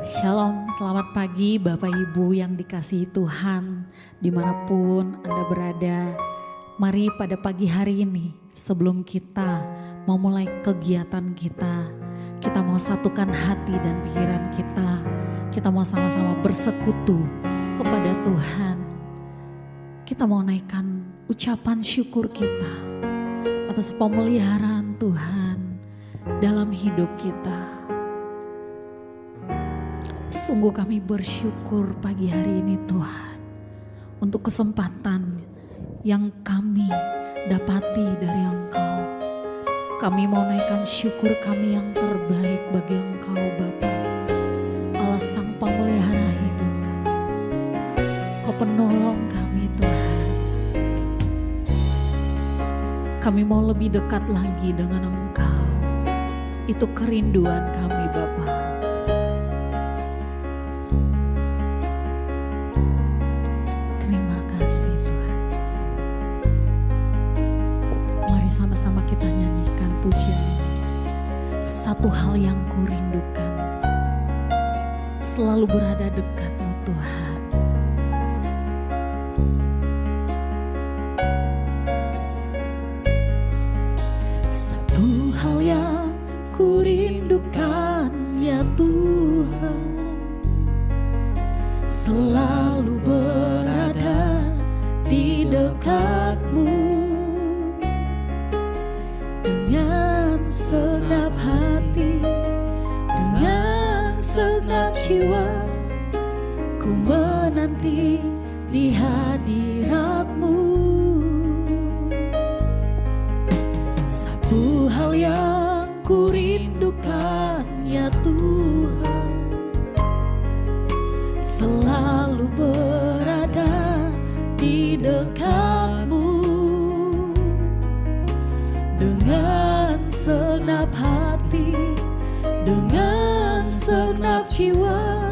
Shalom, selamat pagi Bapak Ibu yang dikasihi Tuhan dimanapun Anda berada. Mari pada pagi hari ini sebelum kita memulai kegiatan kita mau satukan hati dan pikiran kita mau sama-sama bersekutu kepada Tuhan. Kita mau naikkan ucapan syukur kita atas pemeliharaan Tuhan dalam hidup kita. Sungguh kami bersyukur pagi hari ini Tuhan untuk kesempatan yang kami dapati dari Engkau. Kami mau naikkan syukur kami yang terbaik bagi Engkau Bapa, Allah Sang Pemelihara hidup kami. Kau penolong kami Tuhan. Kami mau lebih dekat lagi dengan Engkau. Itu kerinduan kami Bapa. Sama-sama kita nyanyikan pujian ini. Satu hal yang kurindukan, selalu berada dekat-Mu Tuhan. Satu hal yang kurindukan ya Tuhan, selalu berada di dekat-Mu. Dengan segenap hati, dengan segenap jiwa, ku menanti di hadirat-Mu. Satu Satu hal yang ku rindukan ya Tuhan, selalu berada di dekatmu. Dengan segenap hati, dengan segenap jiwa,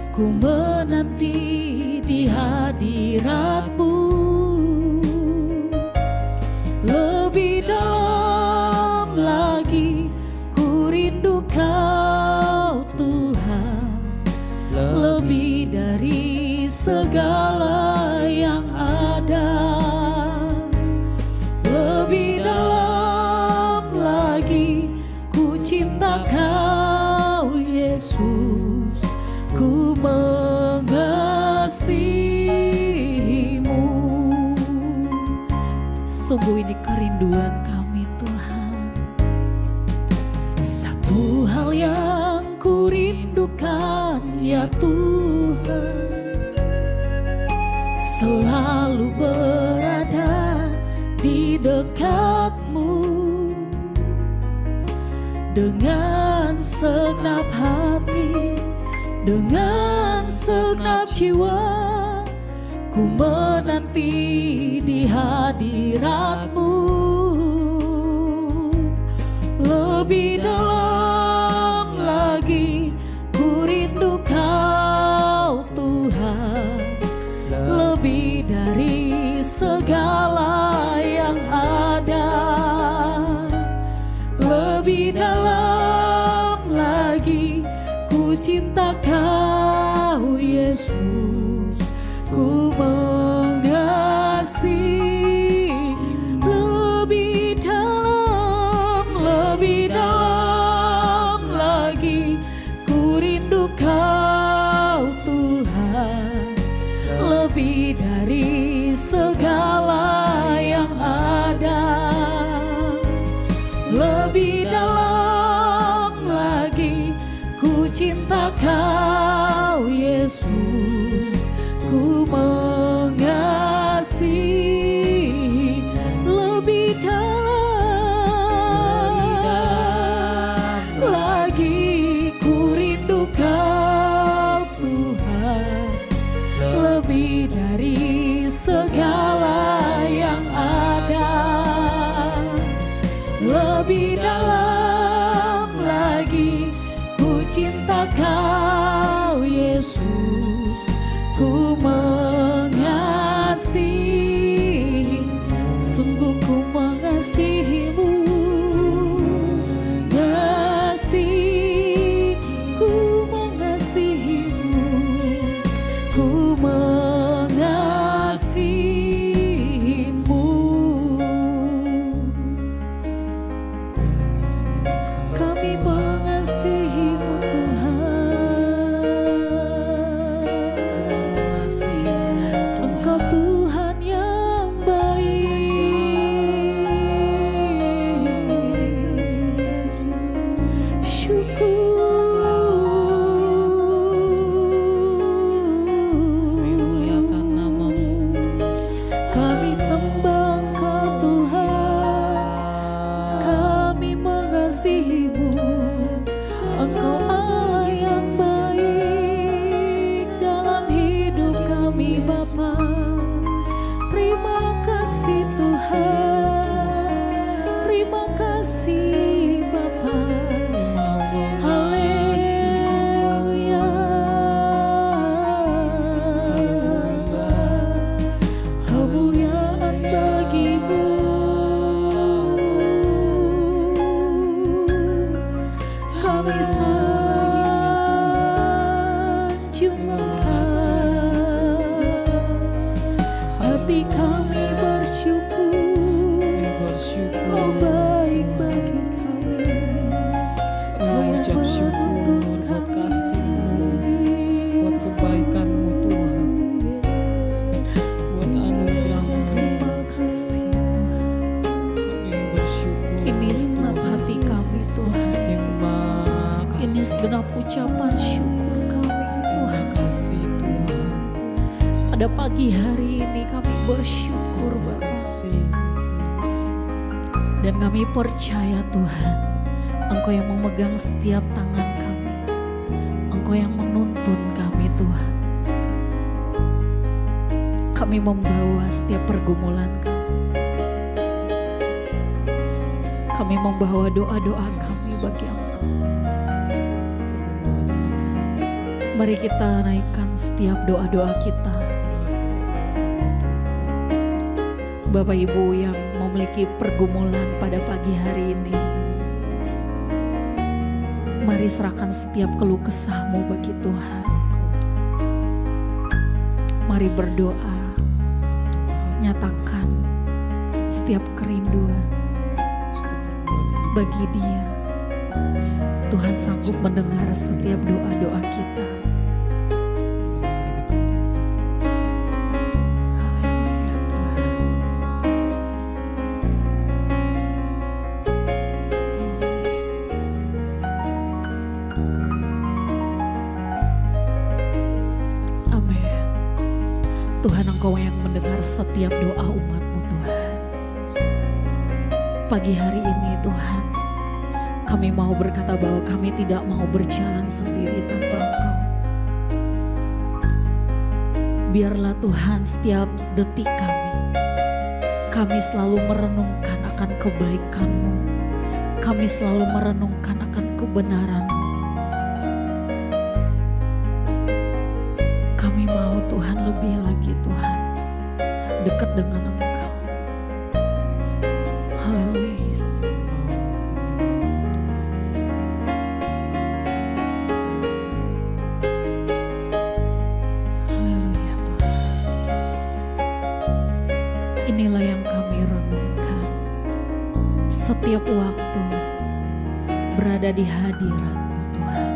ku menanti di hadiratmu. Lebih dalam lagi ku rindu Kau Tuhan, lebih dari segala yang ada. Lebih dalam lagi ku cinta Kau Yesus, ku mengasihimu. Sungguh ini kerinduan kami Tuhan. Satu hal yang ku rindukan ya Tuhan, selalu berada di dekatmu. Dengan segenap hati, dengan segenap jiwa, ku menanti di hadiratmu. Lebih dalam lagi ku rindu Kau Tuhan, lebih dari segala yang ada. Lebih dalam lagi ku cinta Kau Yesus, ku mengasihi. Lebih dalam lagi ku rindu Kau Tuhan, lebih dari segala yang ada. Lebih dalam lagi ku cinta Kau Yesus, ku mengasihi. Lebih dalam lagi ku rindu Kau Tuhan, lebih dari segala yang ada. Lebih dalam lagi ku cinta Kau Yesus, ku mengasihi. Sungguh ku mengasihimu, mengasihi, ku mengasihimu, ku mengasihimu. Kami mengasihimu Tuhan, Engkau Tuhan yang baik. Syukur muliakan nama-Mu. kami sembah Engkau Tuhan, kami mengasihimu. Engkau Allah yang baik dalam hidup kami Bapa. Terima kasih Tuhan, terima kasih Bapa. Haleluya, kemuliaan bagi-Mu. Kami sanjung Engkau, hati kami bersyukur. Kau baik bagi kami, Kau yang Ucap syukur menuntun buat kami. kasih-Mu, buat kebaikan-Mu Tuhan, buat anugerah-Mu. Terima kasih Tuhan. Kami bersyukur. Ini segenap hati kami Tuhan, Terima ini kasih. segenap ucapan syukur kami Terima Tuhan. kasih Tuhan. Pada pagi hari ini kami bersyukur Terima Bapa. kasih. Dan kami percaya Tuhan, Engkau yang memegang setiap tangan kami, Engkau yang menuntun kami Tuhan. Kami membawa setiap pergumulan kami. Kami membawa doa-doa kami bagi Engkau. Mari kita naikkan setiap doa-doa kita. Bapak Ibu yang memiliki pergumulan pada pagi hari ini, mari serahkan setiap keluh kesahmu bagi Tuhan. Mari berdoa, nyatakan setiap kerinduan bagi Dia. Tuhan sanggup mendengar setiap doa-doa kita. Tuhan, Engkau yang mendengar setiap doa umat-Mu Tuhan. Pagi hari ini Tuhan, kami mau berkata bahwa kami tidak mau berjalan sendiri tanpa Engkau. Biarlah Tuhan setiap detik kami selalu merenungkan akan kebaikan-Mu. Kami selalu merenungkan akan kebenaran-Mu. Kami mau Tuhan lebih lagi Tuhan dekat dengan Engkau. Haleluya Yesus. Haleluya Tuhan. Inilah yang kami renungkan setiap waktu berada di hadirat-Mu Tuhan.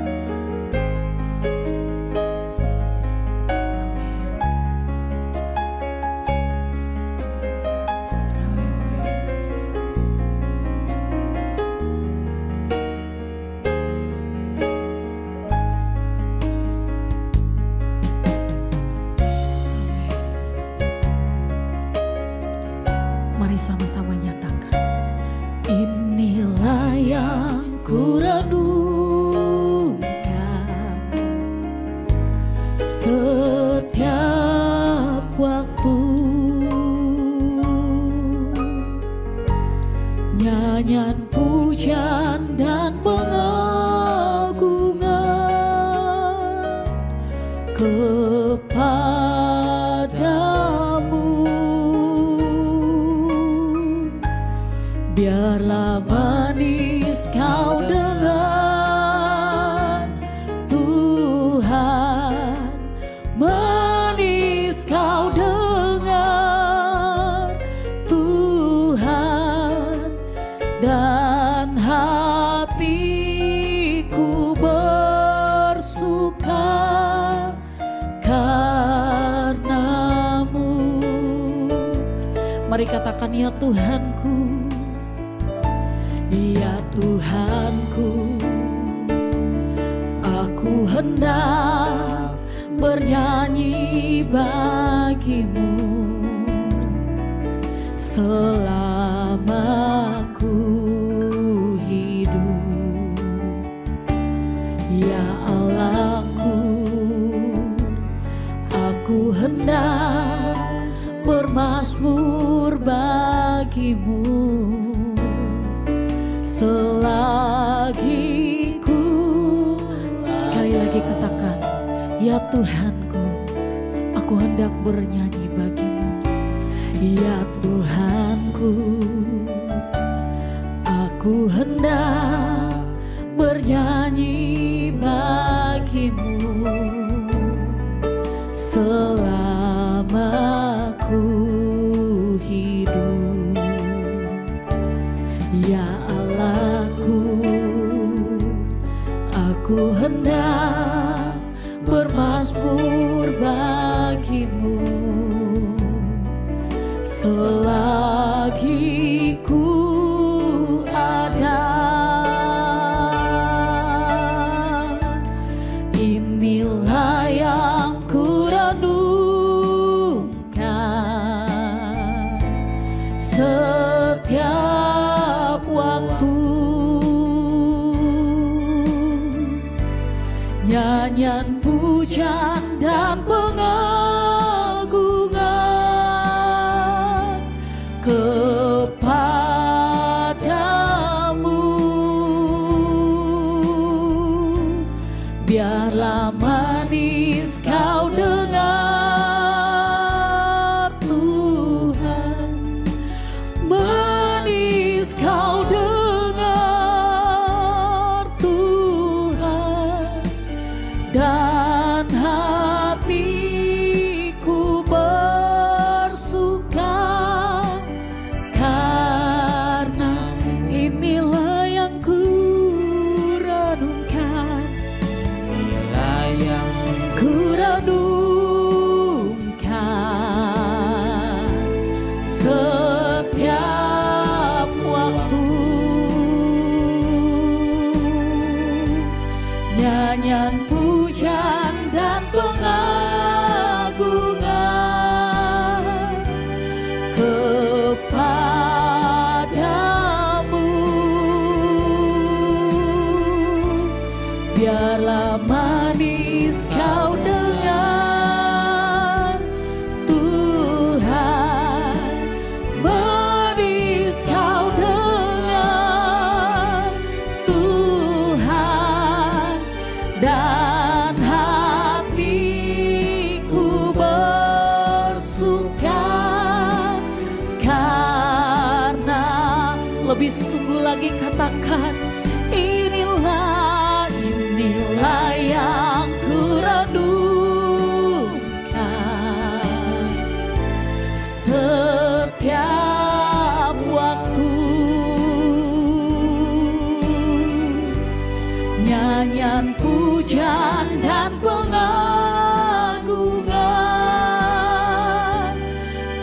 Mari sama-sama nyatakan, inilah yang ku renungkan setiap waktu, nyanyian pujian dan pengagungan kepadamu. Biarlah manis kau dengar Tuhan, manis kau dengar Tuhan, dan hatiku bersuka karenamu. Mari katakan, ya Tuhanku, ya Tuhanku, aku hendak bernyanyi bagimu selama ku hidup. Ya Allahku, aku hendak bermazmur bagimu selagi ku. Sekali lagi katakan, ya Tuhanku, aku hendak bernyanyi bagimu. Ya Tuhanku, aku hendak bernyanyi bagimu selama ku hidup. Ya Allahku, aku hendak bermazmur bagimu selagi ku ada. Inilah yang ku renungkan setiap nyanyian pujian dan pengagungan kepadamu. Biarlah manis kau dengar Tuhan, manis kau dengar Tuhan, dan hatiku bersuka karena inilah yang ku renungkan, Inilah yang ku renungkan setiap waktu. Nyanyian pujian dan pengagungan kepadamu. Biarlah manis kau dengar Tuhan, manis kau dengar Tuhan, dan hatiku bersuka karena, lebih sungguh lagi katakan, inilah yang ku renungkan setiap waktu. Nyanyian pujian dan pengagungan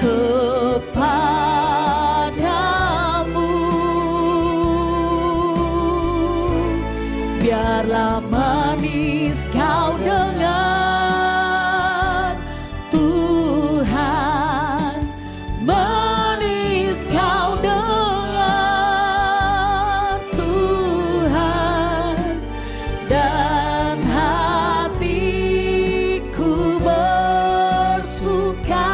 kepadamu. Biarlah manis kau dengar Tuhan, manis kau dengar Tuhan, dan hatiku bersuka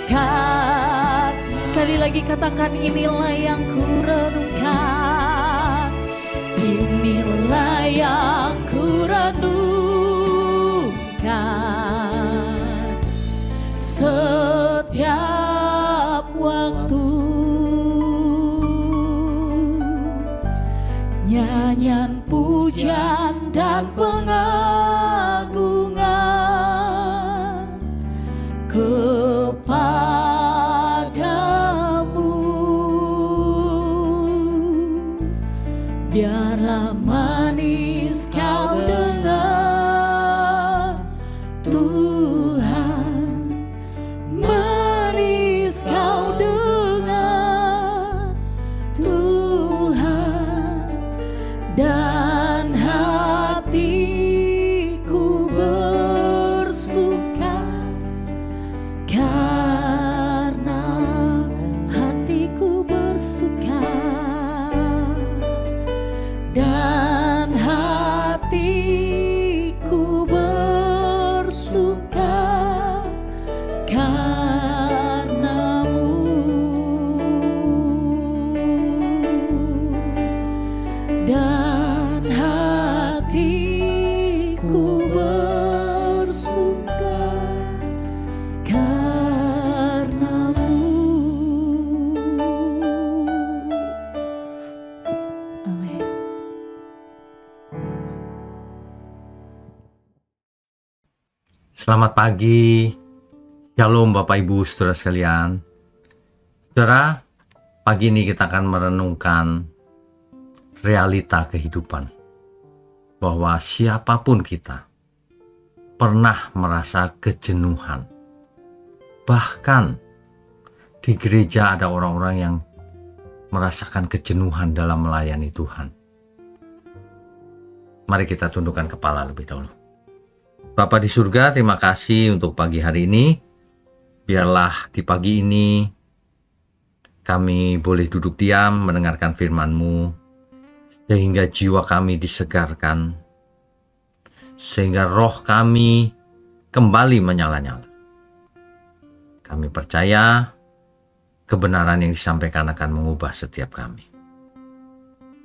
kan. Sekali lagi katakan, inilah yang ku renungkan, inilah yang ku renungkan setiap waktu. Nyanyian pujian dan pengagungan kepadamu. Biarlah manis kau dengar Tuhan, manis kau dengar Tuhan, dan hatiku bersuka karena hatiku bersuka, dan hatiku bersuka karenamu, dan hatiku bersuka karenamu. Amin. Selamat pagi, Shalom Bapak Ibu Saudara sekalian. Saudara, pagi ini kita akan merenungkan realita kehidupan, bahwa siapapun kita pernah merasa kejenuhan. Bahkan di gereja ada orang-orang yang merasakan kejenuhan dalam melayani Tuhan. Mari kita tundukkan kepala lebih dahulu. Bapa di surga, terima kasih untuk pagi hari ini. Biarlah di pagi ini kami boleh duduk diam mendengarkan firman-Mu, sehingga jiwa kami disegarkan, sehingga roh kami kembali menyala-nyala. Kami percaya kebenaran yang disampaikan akan mengubah setiap kami.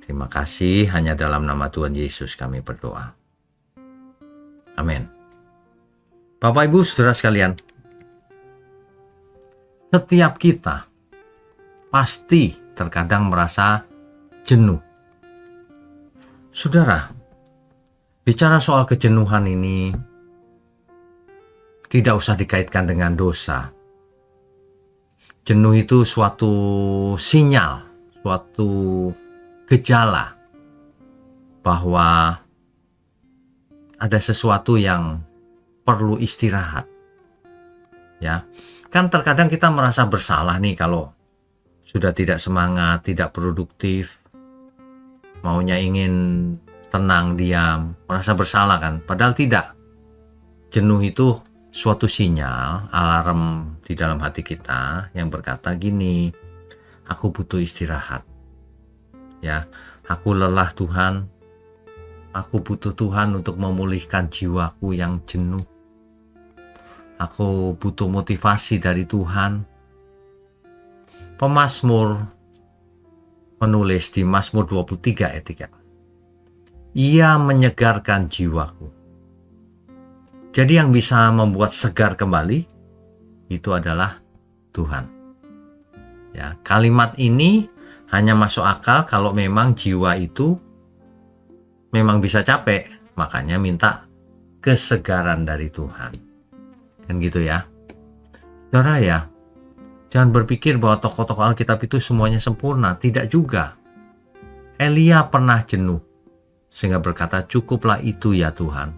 Terima kasih, hanya dalam nama Tuhan Yesus kami berdoa. Amin. Bapak Ibu Saudara sekalian, setiap kita pasti terkadang merasa jenuh. Saudara, bicara soal kejenuhan ini tidak usah dikaitkan dengan dosa. Jenuh itu suatu sinyal, suatu gejala bahwa ada sesuatu yang perlu istirahat. Ya, kan terkadang kita merasa bersalah nih kalau sudah tidak semangat, tidak produktif, maunya ingin tenang, diam, merasa bersalah kan? Padahal tidak. Jenuh itu suatu sinyal, alarm di dalam hati kita yang berkata gini, aku butuh istirahat. Ya, aku lelah Tuhan. Aku butuh Tuhan untuk memulihkan jiwaku yang jenuh. Aku butuh motivasi dari Tuhan. Pemazmur menulis di Mazmur 23 ayat 3. Ia menyegarkan jiwaku. Jadi yang bisa membuat segar kembali itu adalah Tuhan. Ya, kalimat ini hanya masuk akal kalau memang jiwa itu memang bisa capek, makanya minta kesegaran dari Tuhan. Kan gitu ya. Saudara ya, jangan berpikir bahwa tokoh-tokoh Alkitab itu semuanya sempurna, tidak juga. Elia pernah jenuh, sehingga berkata, cukuplah itu ya Tuhan.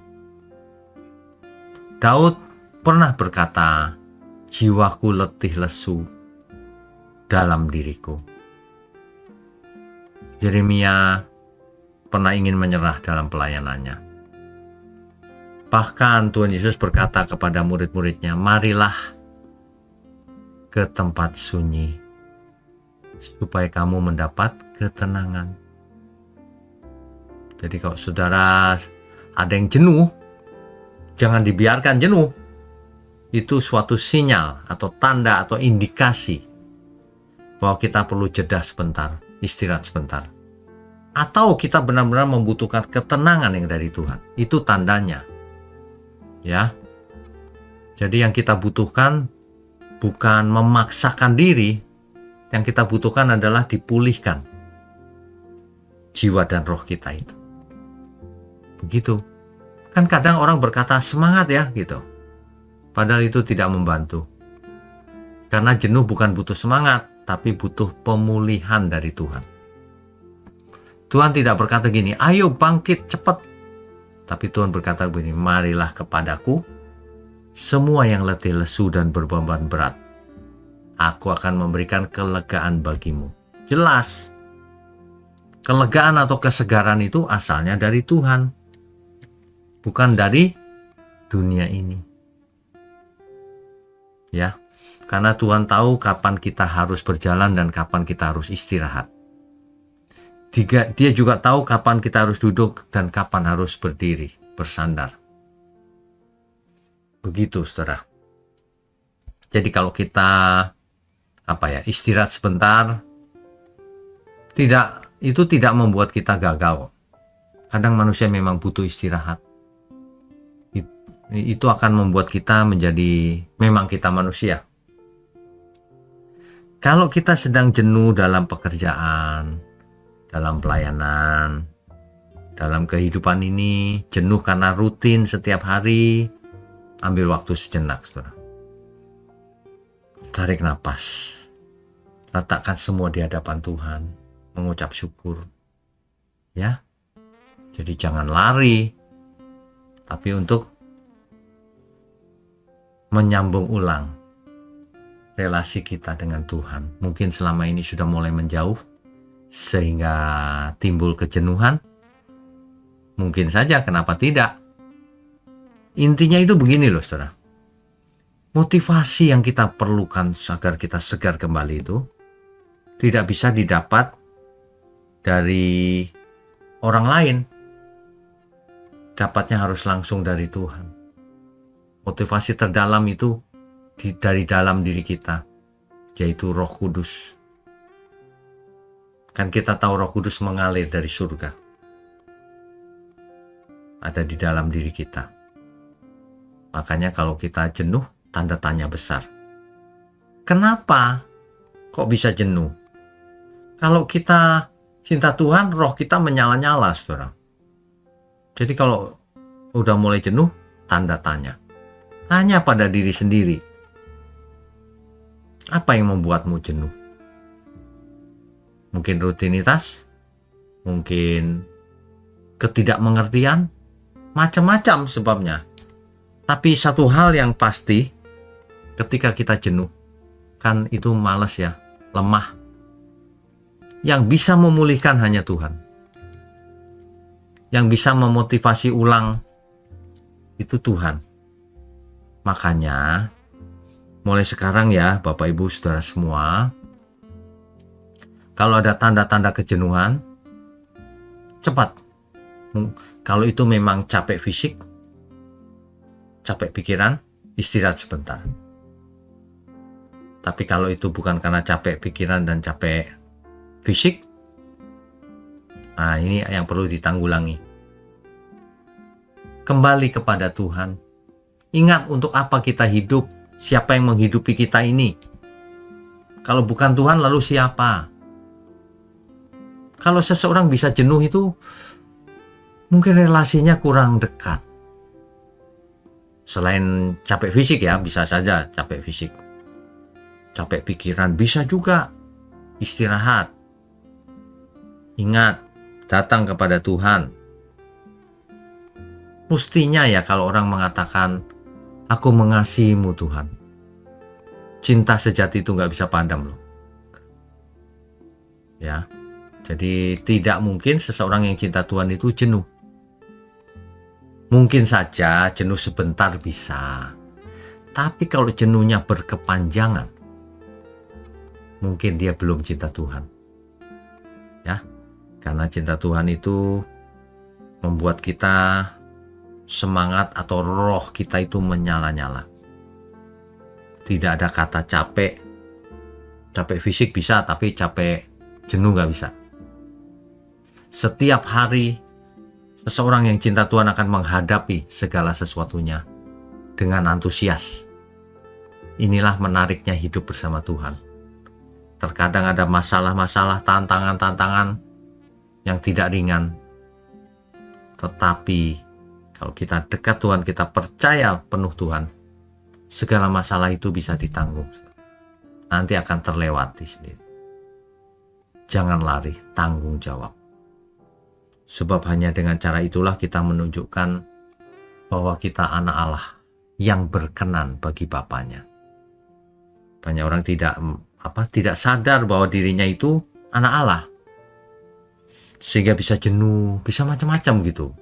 Daud pernah berkata, jiwaku letih lesu dalam diriku. Yeremia pernah ingin menyerah dalam pelayanannya. Bahkan Tuhan Yesus berkata kepada murid-muridnya, marilah ke tempat sunyi, supaya kamu mendapat ketenangan. Jadi kalau saudara ada yang jenuh, jangan dibiarkan jenuh. Itu suatu sinyal atau tanda atau indikasi bahwa kita perlu jeda sebentar, istirahat sebentar. Atau kita benar-benar membutuhkan ketenangan yang dari Tuhan. Itu tandanya. Ya. Jadi yang kita butuhkan bukan memaksakan diri, yang kita butuhkan adalah dipulihkan jiwa dan roh kita itu. Begitu. Kan kadang orang berkata semangat ya gitu. Padahal itu tidak membantu. Karena jenuh bukan butuh semangat, tapi butuh pemulihan dari Tuhan. Tuhan tidak berkata gini, ayo bangkit cepat. Tapi Tuhan berkata begini, marilah kepadaku semua yang letih lesu dan berbeban berat. Aku akan memberikan kelegaan bagimu. Jelas. Kelegaan atau kesegaran itu asalnya dari Tuhan. Bukan dari dunia ini. Ya. Karena Tuhan tahu kapan kita harus berjalan dan kapan kita harus istirahat. Dia juga tahu kapan kita harus duduk dan kapan harus berdiri, bersandar. Begitu, saudara. Jadi kalau kita istirahat sebentar, itu tidak membuat kita gagal. Kadang manusia memang butuh istirahat. Itu akan membuat kita memang kita manusia. Kalau kita sedang jenuh dalam pekerjaan, dalam pelayanan, dalam kehidupan ini, jenuh karena rutin setiap hari, ambil waktu sejenak, saudara. Tarik napas, letakkan semua di hadapan Tuhan, mengucap syukur. Ya, jadi jangan lari, tapi untuk menyambung ulang relasi kita dengan Tuhan. Mungkin selama ini sudah mulai menjauh, sehingga timbul kejenuhan. Mungkin saja, kenapa tidak? Intinya itu begini loh, saudara. Motivasi yang kita perlukan agar kita segar kembali itu tidak bisa didapat dari orang lain. Dapatnya harus langsung dari Tuhan. Motivasi terdalam itu dari dalam diri kita, yaitu Roh Kudus. Kan kita tahu Roh Kudus mengalir dari surga. Ada di dalam diri kita. Makanya kalau kita jenuh, tanda tanya besar. Kenapa kok bisa jenuh? Kalau kita cinta Tuhan, roh kita menyala-nyala, saudara. Jadi kalau udah mulai jenuh, tanda tanya. Tanya pada diri sendiri. Apa yang membuatmu jenuh? Mungkin rutinitas, mungkin ketidakmengertian, macam-macam sebabnya. Tapi satu hal yang pasti, ketika kita jenuh, kan itu malas ya, lemah. Yang bisa memulihkan hanya Tuhan. Yang bisa memotivasi ulang itu Tuhan. Makanya mulai sekarang ya Bapak Ibu Saudara semua, kalau ada tanda-tanda kejenuhan, cepat. Kalau itu memang capek fisik, capek pikiran, istirahat sebentar. Tapi kalau itu bukan karena capek pikiran dan capek fisik, nah ini yang perlu ditanggulangi. Kembali kepada Tuhan. Ingat untuk apa kita hidup, siapa yang menghidupi kita ini. Kalau bukan Tuhan, lalu siapa? Kalau seseorang bisa jenuh itu, mungkin relasinya kurang dekat. Selain capek fisik ya, bisa saja capek fisik. Capek pikiran, bisa juga istirahat. Ingat, datang kepada Tuhan. Mestinya ya kalau orang mengatakan, aku mengasihimu Tuhan. Cinta sejati itu gak bisa padam loh. Ya, jadi tidak mungkin seseorang yang cinta Tuhan itu jenuh. Mungkin saja jenuh sebentar bisa. Tapi kalau jenuhnya berkepanjangan, mungkin dia belum cinta Tuhan. Ya, karena cinta Tuhan itu membuat kita semangat atau roh kita itu menyala-nyala. Tidak ada kata capek. Capek fisik bisa, tapi capek jenuh gak bisa. Setiap hari, seseorang yang cinta Tuhan akan menghadapi segala sesuatunya dengan antusias. Inilah menariknya hidup bersama Tuhan. Terkadang ada masalah-masalah, tantangan-tantangan yang tidak ringan. Tetapi kalau kita dekat Tuhan, kita percaya penuh Tuhan, segala masalah itu bisa ditanggung. Nanti akan terlewati sendiri. Jangan lari, tanggung jawab. Sebab hanya dengan cara itulah kita menunjukkan bahwa kita anak Allah yang berkenan bagi Bapanya. Banyak orang tidak sadar bahwa dirinya itu anak Allah. Sehingga bisa jenuh, bisa macam-macam gitu.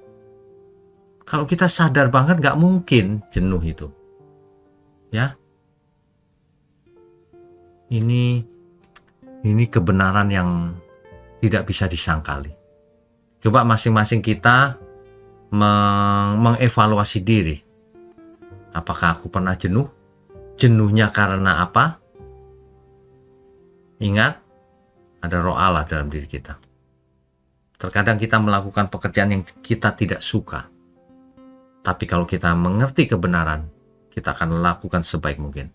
Kalau kita sadar banget gak mungkin jenuh itu. Ya. Ini kebenaran yang tidak bisa disangkali. Coba masing-masing kita mengevaluasi diri. Apakah aku pernah jenuh? Jenuhnya karena apa? Ingat, ada roh Allah dalam diri kita. Terkadang kita melakukan pekerjaan yang kita tidak suka. Tapi kalau kita mengerti kebenaran, kita akan lakukan sebaik mungkin.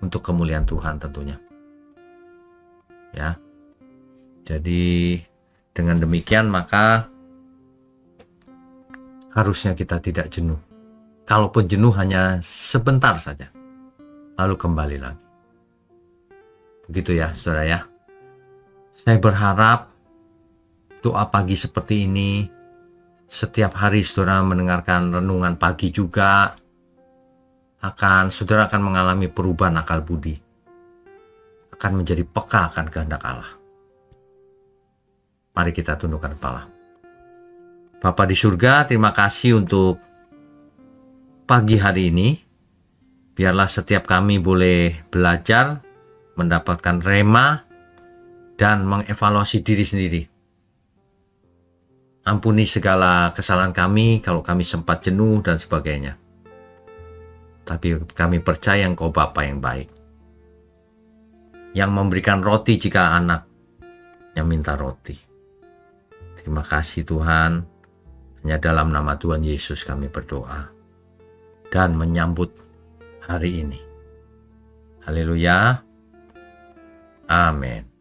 Untuk kemuliaan Tuhan tentunya. Ya. Jadi dengan demikian maka harusnya kita tidak jenuh. Kalaupun jenuh hanya sebentar saja. Lalu kembali lagi. Begitu ya saudara ya. Saya berharap doa pagi seperti ini, setiap hari saudara mendengarkan renungan pagi juga, saudara akan mengalami perubahan akal budi. Akan menjadi peka akan kehendak Allah. Mari kita tundukkan kepala. Bapa di surga, terima kasih untuk pagi hari ini. Biarlah setiap kami boleh belajar, mendapatkan rema, dan mengevaluasi diri sendiri. Ampuni segala kesalahan kami kalau kami sempat jenuh dan sebagainya. Tapi kami percaya Engkau Bapa yang baik, yang memberikan roti jika anak yang minta roti. Terima kasih Tuhan. Hanya dalam nama Tuhan Yesus kami berdoa dan menyambut hari ini. Haleluya. Amin.